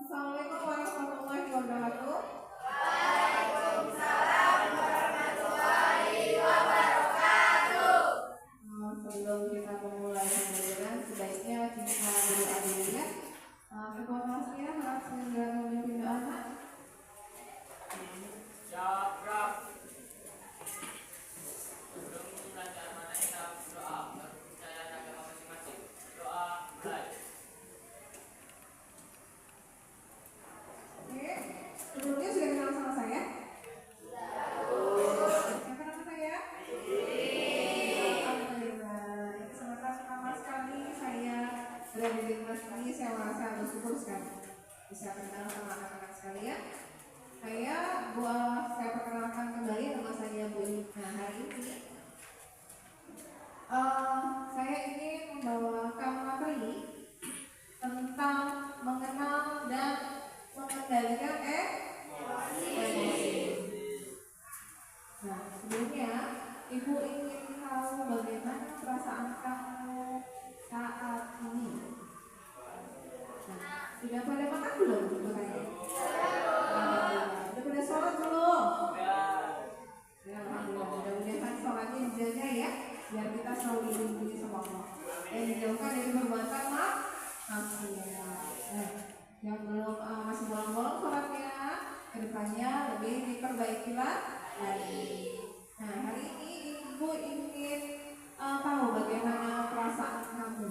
Assalamualaikum warahmatullahi wabarakatuh. Sebelum kita memulai pembelajaran, sebaiknya kita berdoa dulu ya. Ketua kelasnya harap segera memimpin doa. Sebelumnya sudah kenal sama saya? Siapa nama saya? Alhamdulillah. Semoga pertama sekali saya berada di kelas ini, saya merasa bersyukur sekali bisa kenal sama anak-anak sekalian. Saya perkenalkan kembali nama saya Bu Ina. Nah, hari ini saya ingin membawakan materi tentang mengenal dan mengendalikan emosi. Nah, sebelumnya Ibu ingin tahu bagaimana perasaan kamu saat ini. Nah, sudah pada makan belum? Sudah pada sholat belum? Ya, alhamdulillah. Mudah-mudahan sholatnya dijaga ya, biar kita selalu dilindungi sama Allah dan dijauhkan dari perbuatan maksiat. Yang belum masih bolong-bolong sholatnya, kedepannya lebih diperbaiki lagi. Nah, hari ini Ibu ingin tahu bagaimana perasaan kamu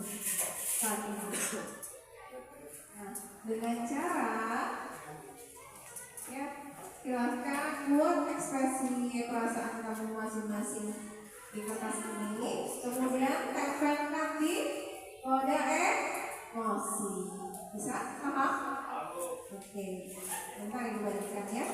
saat ini. Nah, dengan cara ya, silahkan buat ekspresi perasaan kamu masing-masing di kertas ini, kemudian tempelkan di kode emosi. Bisa? Paham? Oke. Bentar Ibu bagikan ya.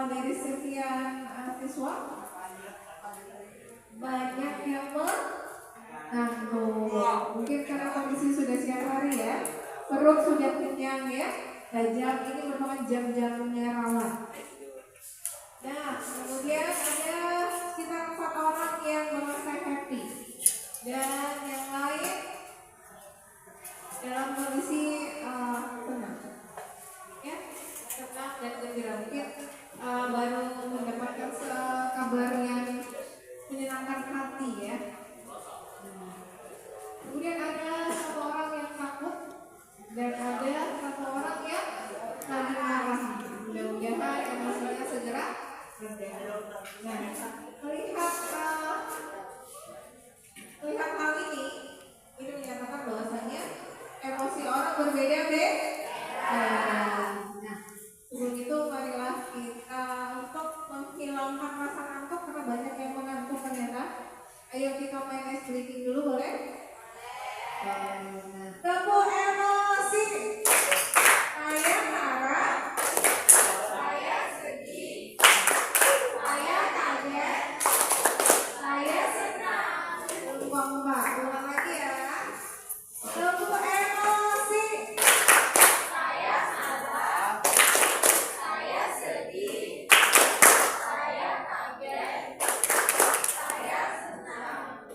Dari sekian siswa banyak yang mengantuk. Mungkin karena kondisi sudah siang hari ya, perut sudah kenyang ya, dan jam ini merupakan jam-jamnya rawan. Nah, kemudian ada sekitar 4 orang yang merasa happy dan yang lain dalam kondisi tenang ya, tenang dan gembira. Mungkin baru mendapatkan kabar yang menyenangkan hati ya. Kemudian ada 1 orang yang takut dan ada 1 orang yang lagi marah. Mudah-mudahan emosinya segera reda. Nah, melihat hal ini menyatakan bahwasanya emosi orang berbeda-beda. Nah, sebelum itu marilah kita untuk menghilangkan rasa ngantuk karena banyak yang mengantuk ternyata. Ayo kita main ice breaking dulu boleh? Nah, tepuk emosi. Saya marah. Saya sedih. Saya kaget. Saya senang. Ulang lagi ya. Tepuk emosi. Saya marah. Saya sedih. Saya kaget. Saya senang.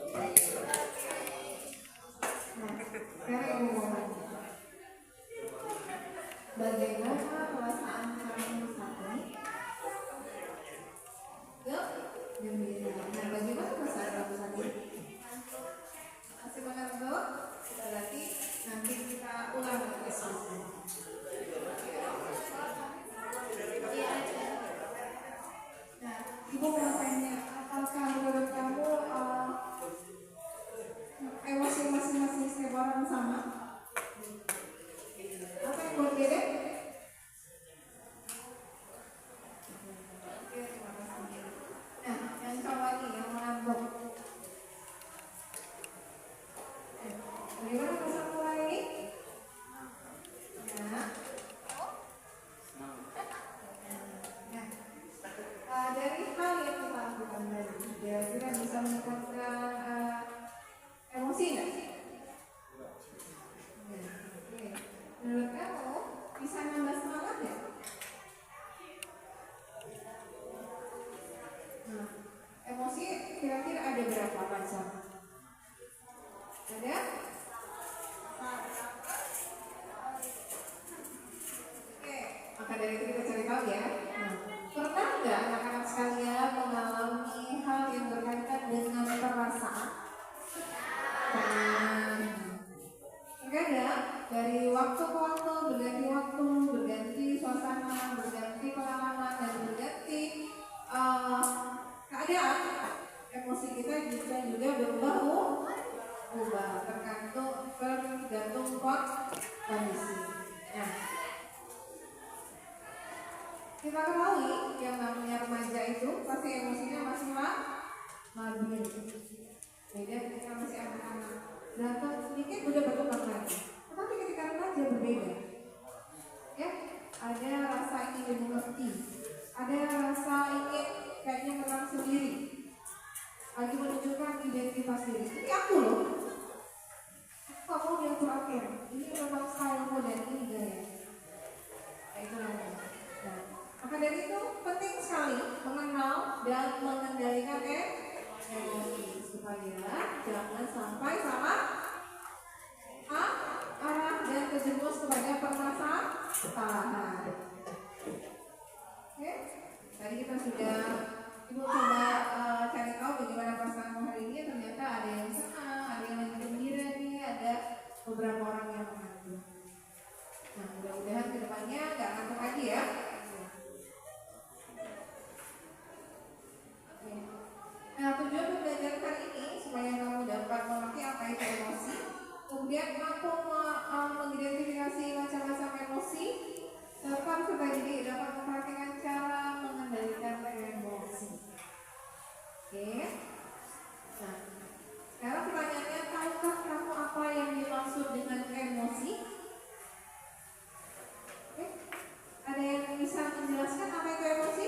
Sekarang bagaimana perasaan kamu saat ini? Yuk, gembira. Nah, bagaimana perasaan kamu saat ini? aja deh. Nah, yang cowok nih yang mengantuk. Bagaimana pasang mulai ini? Nah, dari hal yang kita lakukan tadi, kira-kira bisa meningkatkan emosi nggak? Menurut kamu bisa nambah semangat ya? Nah, emosi kira-kira ada berapa macam? Ada? Oke, maka dari itu kita cari tahu ya. Nah, pernah nggak anak-anak sekalian mengalami hal yang berkaitan dengan perasaan? Terkadang dari waktu ke waktu, berganti suasana, berganti pengalaman, dan berganti keadaan, emosi kita juga berubah tergantung kondisi. Nah, kita ketahui yang namanya remaja itu pasti emosinya masih labil. Beda ketika masih anak-anak. Berantem sedikit udah berkembang lagi. Tetapi ketika remaja berbeda. Ya, ada rasa ingin dimengerti, ada rasa ingin kayaknya menang sendiri, lagi menunjukkan identitas diri. Ini aku loh. Kamu yang terakhir. Ini memang stylemu dan ini gaya. Itu namanya. Nah, maka dari itu penting sekali mengenal dan mengendalikan emosi supaya jangan sampai salah arah dan terjerumus kepada permasalahan. Oke, tadi kita sudah ibu coba cari tahu bagaimana pasanganmu hari ini. Ternyata ada yang senang, ada yang lagi gembira nih, ada beberapa orang yang mengantuk. Nah, mudah-mudahan kedepannya nggak ngantuk lagi ya. Nah, tujuan pembelajaran kali ini supaya kamu dapat mengerti apa itu emosi, kemudian mampu mengidentifikasi macam-macam emosi, serta juga dapat memperhatikan cara mengendalikan emosi. Oke. Nah, sekarang pertanyaannya, tahukah kamu apa yang dimaksud dengan emosi? Oke. Ada yang bisa menjelaskan apa itu emosi?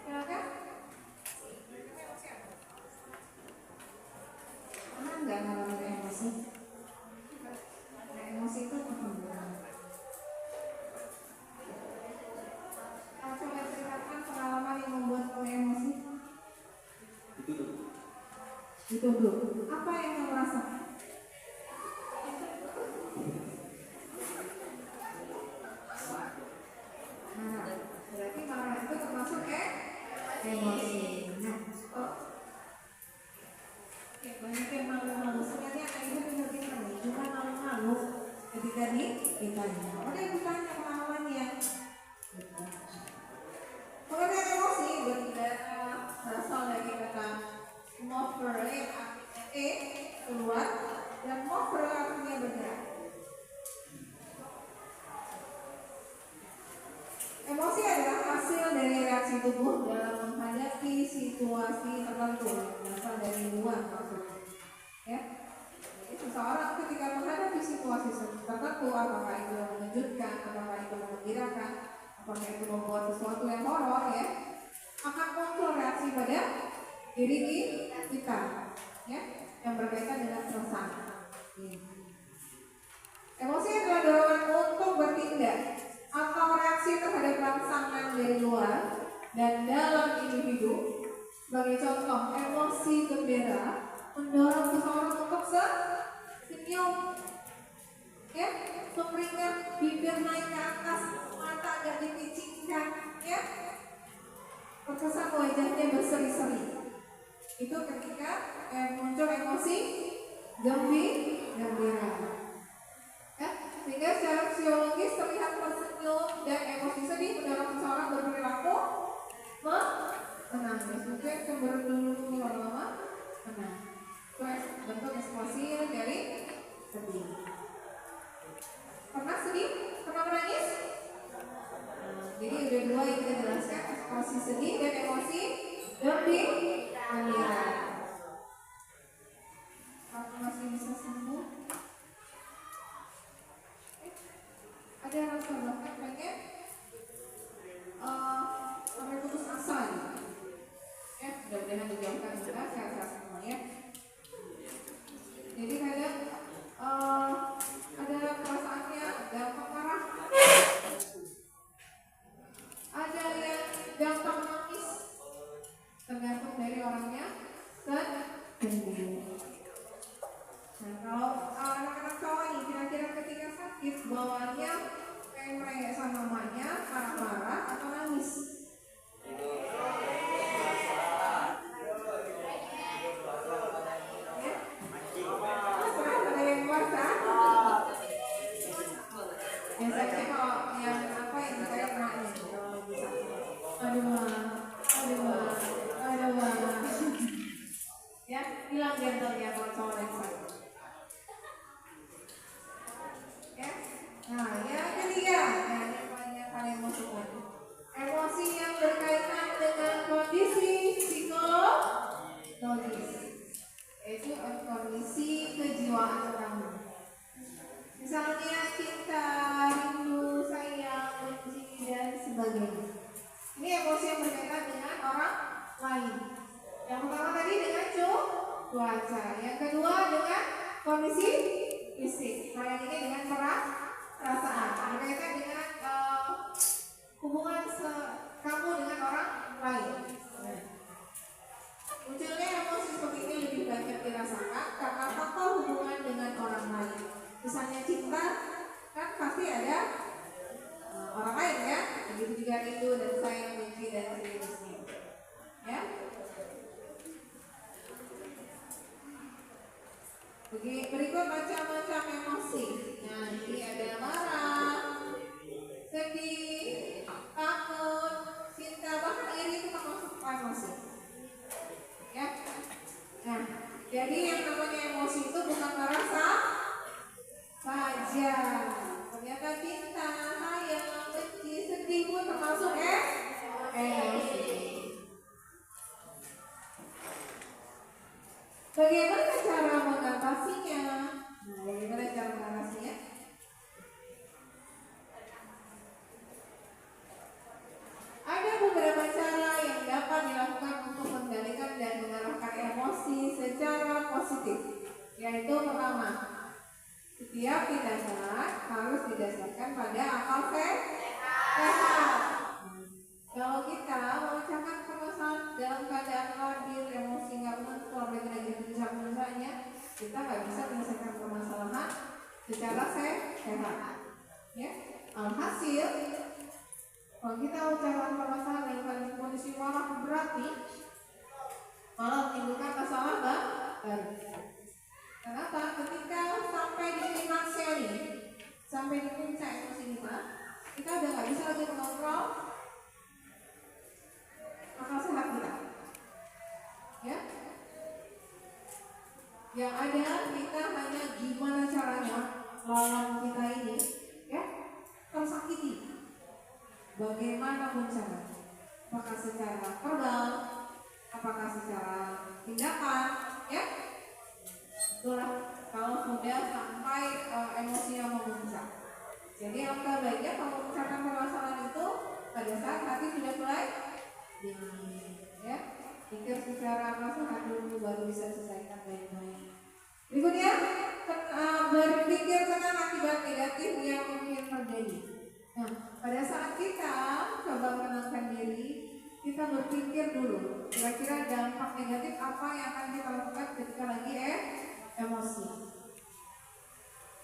Silakan. Pernah nggak ngalamin emosi? Nah, emosi itu apa? Coba ceritakan pengalaman yang membuat kamu emosi. Itu dulu. Apa yang kamu rasakan? Nah, berarti marah itu termasuk emosi. Nah, banyak yang malu-malu. Sebenarnya ibu ingetin kamu, cuma malu-malu ketika ditanya. Ada yang ditanya pengalamannya. Pengertian emosi berasal dari kata mover, keluar, dan mover artinya bergerak. Emosi adalah hasil dari reaksi tubuh dalam menghadapi situasi tertentu, berasal dari luar maksudnya. Ya, jadi seseorang ketika menghadapi situasi tertentu, apakah itu yang mengejutkan, apakah itu menggembirakan, apakah itu membuat sesuatu yang horor, ya, akan muncul reaksi pada diri kita, ya, yang berkaitan dengan perasaan. Emosi adalah dorongan untuk bertindak atau reaksi terhadap rangsangan dari luar dan dalam individu. Sebagai contoh, emosi gembira mendorong seseorang untuk senyum, ya, sumringah, bibir naik ke atas, mata agak dipicingkan, ya, terkesan wajahnya berseri-seri. Itu ketika muncul emosi gembira. Ya, sehingga secara fisiologis terlihat tersenyum dan emosi sedih mendorong seseorang berperilaku menangis. Mungkin cemberut dulu lama-lama menangis. Itu bentuk ekspresi dari sedih. emosi sedih dan emosi gembira. Aku masih bisa sembuh. Ada rasa bahkan pengen sampai putus asa gitu. Ya, mudah-mudahan dijauhkan juga sehat-sehat semua ya. Jadi kadang ada perasaannya gampang marah, ada yang gampang nangis, tergantung dari orangnya sendiri. Nah, kalau anak-anak cowok ini kira-kira ketika sakit bawaannya kayak sama mamanya, marah-marah atau nangis? Ada yang puasa? Biasanya kalau yang apa yang saya emaknya kalau lagi sakit, aduh ya hilang gentlenya kalau cowok yang sakit. Ya, nah ya jadi ya, yang banyak hal emosional. Emosi yang berkaitan dengan kondisi psikologis, yaitu kondisi kejiwaan kamu. Misalnya cinta, rindu, sayang, benci, dan sebagainya. Ini emosi yang berkaitan dengan orang lain. Yang pertama tadi dengan cuaca, yang kedua dengan kondisi fisik, yang ini dengan perasaan, berkaitan dengan hubungan kamu dengan orang lain. Munculnya emosi seperti ini lebih banyak dirasakan karena faktor hubungan dengan orang lain. Misalnya cinta, kan pasti ada orang lain ya, begitu juga rindu dan sayang, benci dan seterusnya. Ya. Berikut macam-macam emosi. Nah, ini ada marah, sedih, takut, cinta, bahkan iri itu termasuk emosi. Ya. Nah, jadi yang namanya emosi itu bukan merasa saja. Ternyata cinta, sayang, benci, sedih pun termasuk emosi. Bagaimana cara mengatasinya? Nah, bagaimana cara mengatasinya? Ada beberapa cara yang dapat dilakukan untuk mengendalikan dan mengarahkan emosi secara positif. Yaitu pertama, setiap tindakan harus didasarkan pada akal sehat. Kalau kita memecahkan permasalahan dalam keadaan labil, emosi nggak kontrol, lagi puncak-puncaknya, kita nggak bisa menyelesaikan permasalahan secara sehat. Ya, alhasil kalau kita memecahkan permasalahan dalam kondisi marah berat nih, malah menimbulkan masalah baru. Kenapa? Ketika sampai di klimaksnya nih, sampai di puncak emosi ini, kita udah nggak bisa lagi mengontrol akal sehat kita. Ya, yang ada kita hanya gimana caranya lawan kita ini, ya, tersakiti. Bagaimana pun caranya, apakah secara verbal, apakah secara tindakan, ya. Itulah kalau sudah sampai emosinya memuncak. Jadi alangkah baiknya kalau memecahkan permasalahan itu pada saat hati sudah mulai dingin, ya. Pikir secara akal sehat dulu baru bisa selesaikan baik-baik. Berikutnya, berpikir tentang akibat negatif yang mungkin terjadi. Nah, pada saat kita coba menenangkan diri, kita berpikir dulu kira-kira dampak negatif apa yang akan kita lakukan ketika lagi emosi.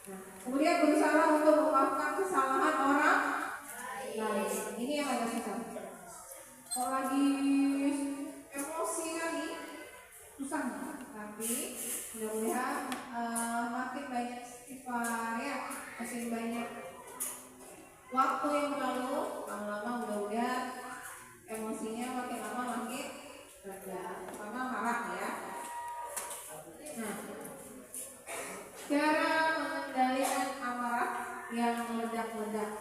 Nah, kemudian berusaha untuk memaafkan kesalahan orang lain. Ini yang agak susah. Kalau lagi emosi kali susah, tapi mudah-mudahan makin banyak istighfar ya, makin banyak waktu yang berlalu, lama-lama mudah-mudahan emosinya makin lama makin reda, terutama marah ya. Nah, cara mengendalikan amarah yang meledak-ledak.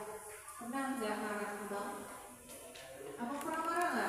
Pernah nggak marah bang? Apa pernah marah nggak?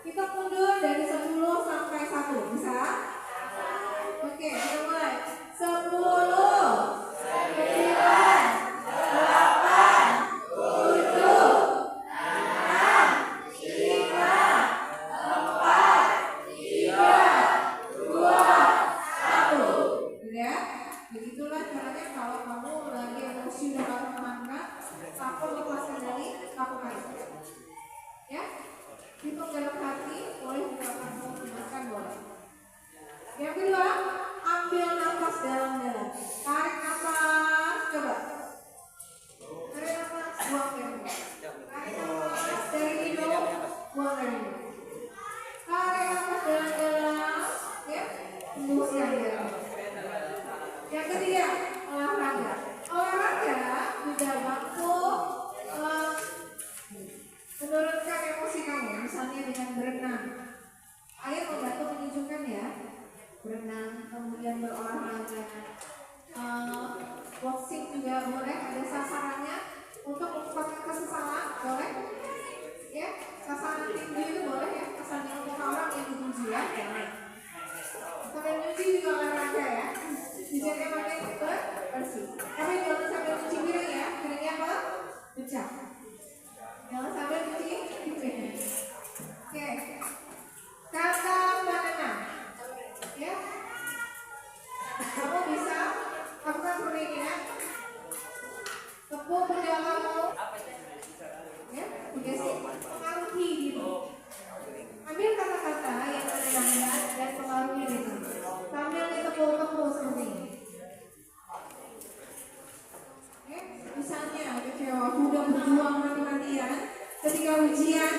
Kita mundur dari 10 sampai 1. Bisa? Oke, kita mulai. 10, 9, 8, 7, 6, 5, 4, 3, 2, 1. Udah? Begitulah caranya kalau kamu lagi emosi udah gak tahan, takut lepas kendali, lakukan. Ya? Hitung dalam hati, boleh gerakan menggunakan boleh. Yang kedua, ambil nafas dalam-dalam. Tarik nafas, coba. Tarik nafas, buang dari mulut. Tarik nafas dari hidung, buang dari mulut. Tarik nafas dalam-dalam, ya, hembuskan dari mulut. Yang ketiga, olahraga. Olahraga juga mampu menurunkan emosi kamu, misalnya dengan berenang. Air membantu menyejukkan ya. Berenang, kemudian berolahraga. Boxing juga boleh, ada sasarannya untuk melupakan kesesalan, boleh. Ya, sasaran tinggi itu boleh ya, kesannya untuk orang yang dituju ya. Sampai nyuci juga olahraga ya. Biasanya pakai bersih. Tapi jangan sampai cuci piring ya, piringnya apa? Pecah. Jangan sampai cuci piring. Oke. Kata menenang. Ya. Kamu bisa lakukan seperti ini ya. Tepuk pundak kamu. Ya, juga sih pengaruhi diri. Ambil kata-kata yang menenangkan dan pengaruhi diri. Sambil ditepuk-tepuk seperti ini. Misalnya kecewa, udah berjuang mati-matian, ketika ujian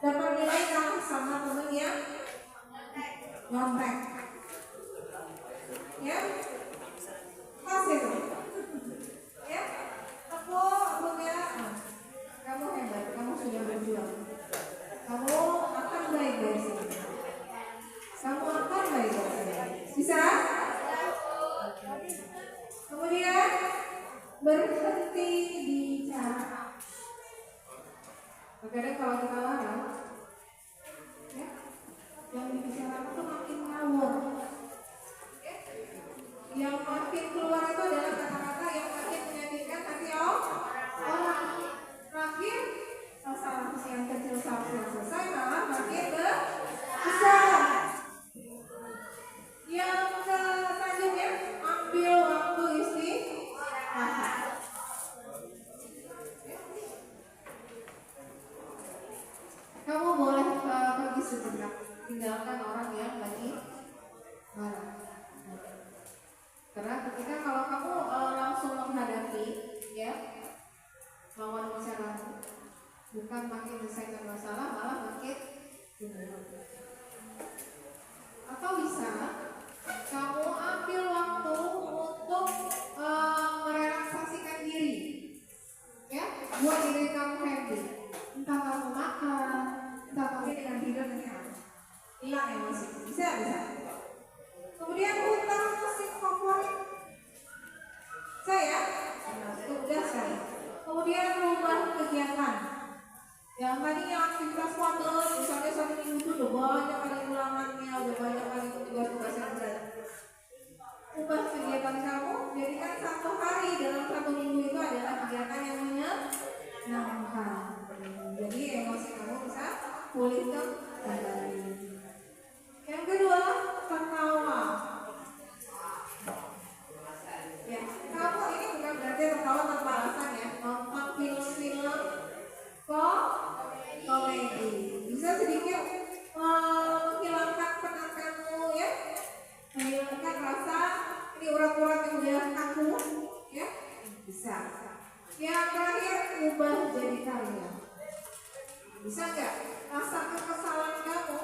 dapat nilai kalah sama temen yang nyontek, ya, pas itu, ya, tepuk ya, kamu hebat, kamu sudah berjuang, kamu akan baik dari sini, kamu akan baik dari sini, bisa? Kemudian berhenti bicara. Kadang kalau kita larang, ya, yang dibicarakan itu makin ngawur. Ya. Yang makin keluar itu adalah kata-kata yang makin menyakitkan hati orang. Terakhir, masalah yang kecil sampai selesai malah makin besar. Yang selanjutnya, ambil waktu istirahat. Kamu boleh pergi sejenak, tinggalkan orang yang lagi marah. Karena ketika kalau kamu langsung menghadapi, ya, lawan bicara, bukan makin menyelesaikan masalah, malah makin atau bisa kamu ambil waktu untuk merelaksasikan diri, ya, buat diri kamu happy. Entah kamu makan, entah kamu dengan tidur dengan hilang emosi, bisa. Kemudian putar musik favorit saya, itu udah sekali. Kemudian rubah kegiatan. Yang tadinya aktivitas motor, misalnya 1 minggu itu udah banyak kali ulangannya, udah banyak kali tugas-tugas yang berat. Ubah kegiatan kamu, jadikan 1 hari dalam 1 minggu itu adalah kegiatan yang menyenangkan. Jadi emosi kamu bisa pulih kembali. Yang kedua, tertawa. Ya, kamu ini bukan berarti tertawa tanpa alasan ya. Nonton film-film komedi bisa sedikit menghilangkan penat kamu ya, menghilangkan rasa ini urat-urat yang udah kaku ya, bisa. Yang terakhir, ubah jadi karya. Bisa nggak rasa kekesalan kamu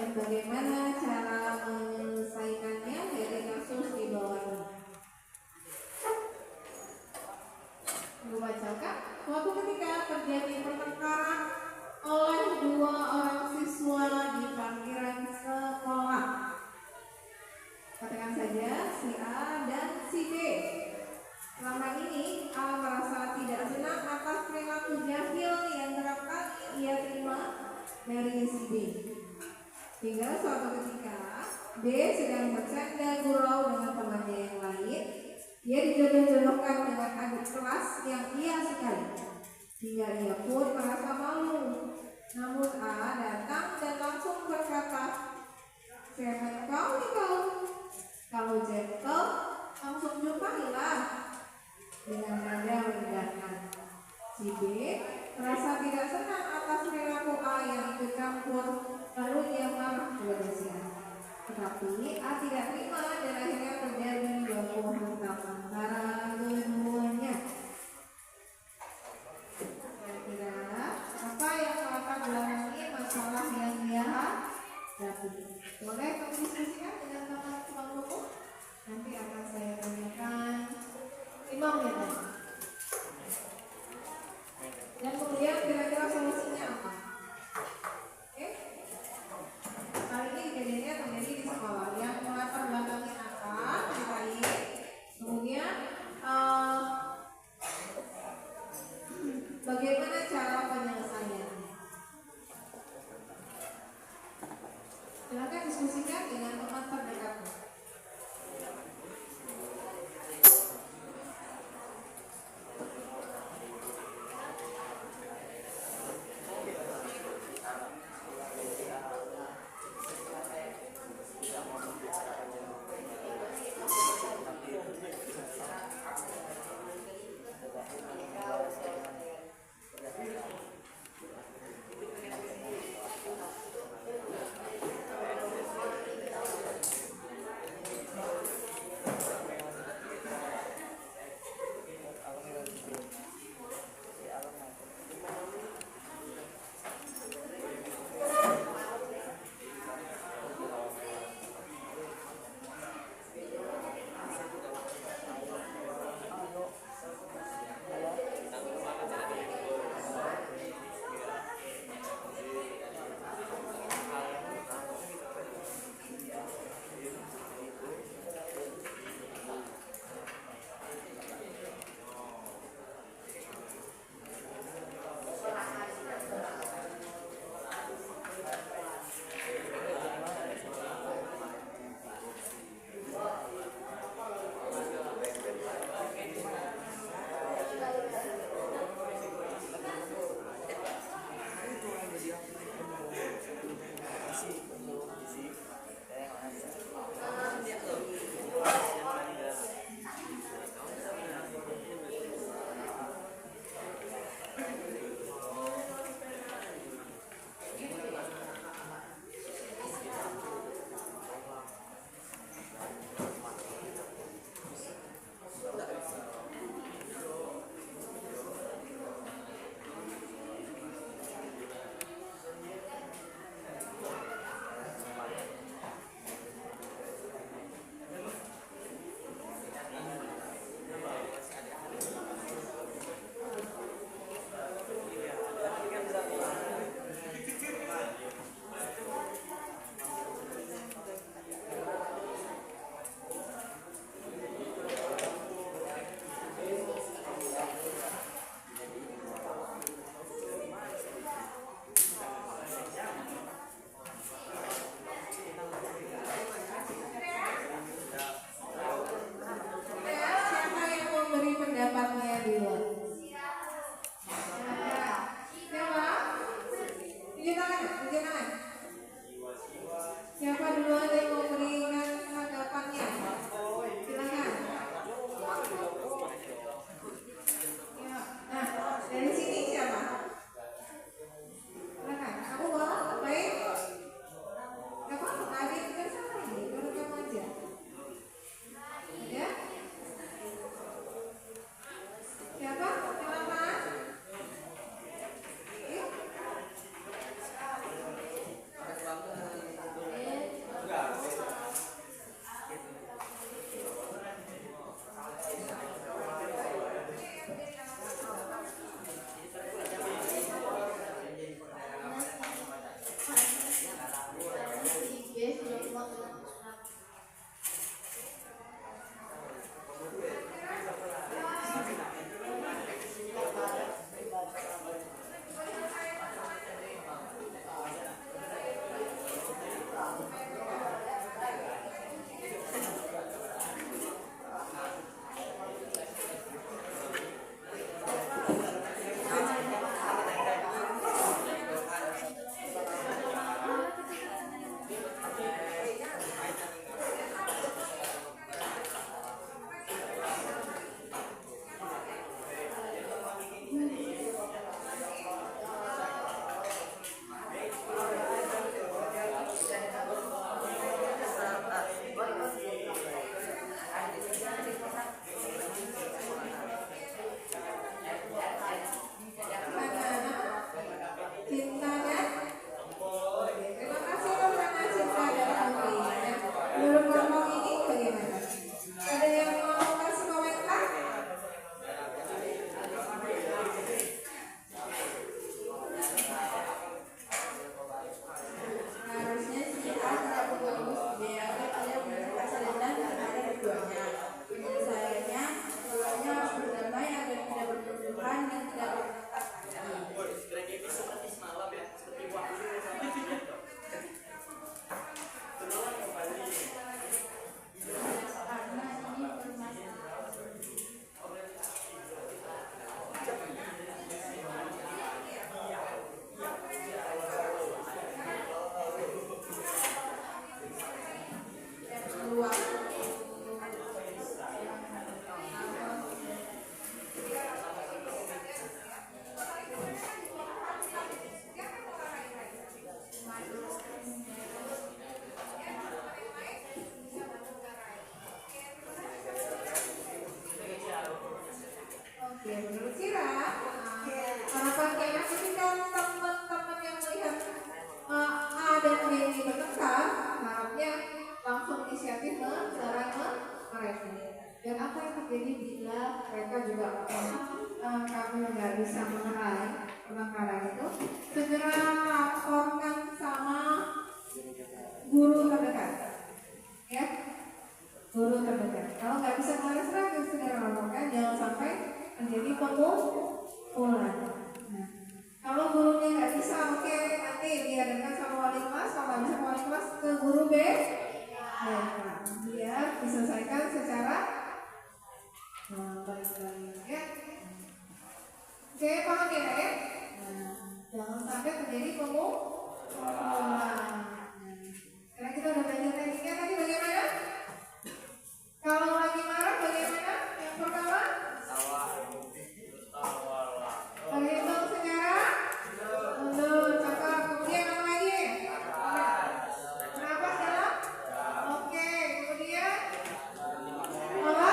dan bagaimana cara menyelesaikannya dari kasus di bawah ini. Ibu bacakan, suatu ketika terjadi pertengkaran oleh dua orang siswa di parkiran sekolah. Katakan saja si A dan si B. Selama ini A merasa tidak senang atas perilaku jahil yang kerap kali ia terima dari si B. Hingga suatu ketika B sedang bercanda gurau dengan temannya yang lain, dia dijodoh-jodohkan dengan adik kelas yang ia sukai. Hingga ia pun merasa malu. Namun A datang dan langsung berkata, "Cemen kau nih kau. Kalau jengkel, langsung jumpai." Dengan nada merendahkan. Si B merasa tidak senang atas perilaku A yang ikut campur, lalu ia marah kepada si A. Tetapi A tidak terima dan akhirnya terjadi baku hantam antara keduanya. Kira-kira apa yang melatar belakangi masalah yang dia hadapi? Boleh kamu diskusikan dengan teman-teman buku? Nanti akan saya tanyakan imamnya tadi. Dan kemudian kira-kira solusinya apa? Oke? Kali ini kejadiannya terjadi di sekolah. Yang melatar belakangi apa? Ceritain. Kemudian bagaimana cara penyelesaiannya? Silakan diskusikan dengan teman terdekatmu. Menurut Sira, harapan kita ketika teman-teman yang melihat A dan B ini bertengkar, harapnya langsung inisiatif mereka. Dan apa yang terjadi bila mereka juga kami nggak bisa mengenai pertengkaran itu, segera laporkan sama guru terdekat, ya, guru terdekat. Kalau nggak bisa mengenai segera laporkan, jangan sampai menjadi pemukulan. Nah, kalau gurunya nggak bisa, oke, nanti diadakan sama wali kelas. Kalau nggak bisa wali kelas, ke guru B, biar diselesaikan secara baik-baik, ya. Oke, paham ya? Nah, jangan sampai terjadi pemukulan. Karena kita udah belajar tekniknya tadi bagaimana? Kalau lagi marah bagaimana? Yang pertama, perhitung secara mundur, cakap. Kemudian apa lagi? Napas dalam. Oke, kemudian apa?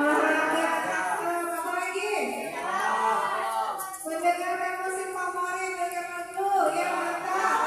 Olahraga. Apa lagi? Mendengarkan musik favorit, dengar lagu. Ya, mantap.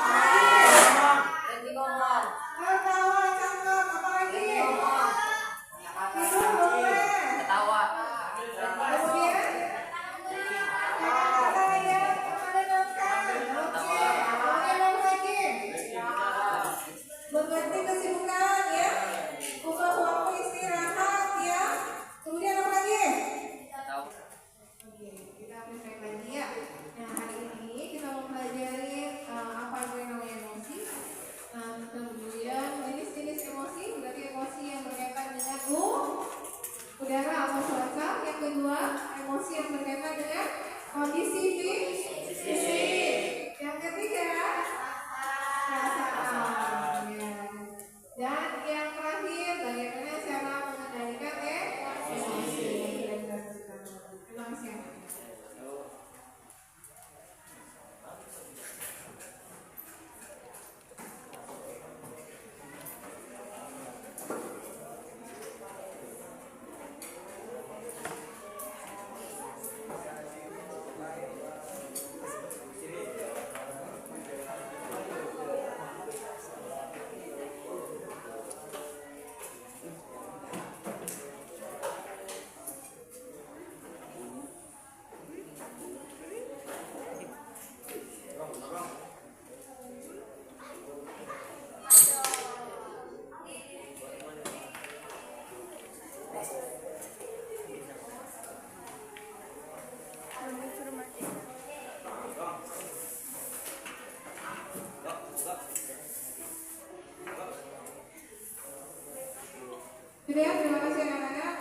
kasih anak-anak,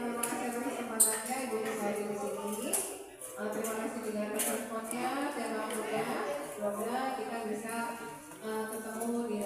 terima kasih atas kesempatannya Ibu bisa hadir di sini. Terima kasih juga atas responnya dan semoga kita bisa ketemu di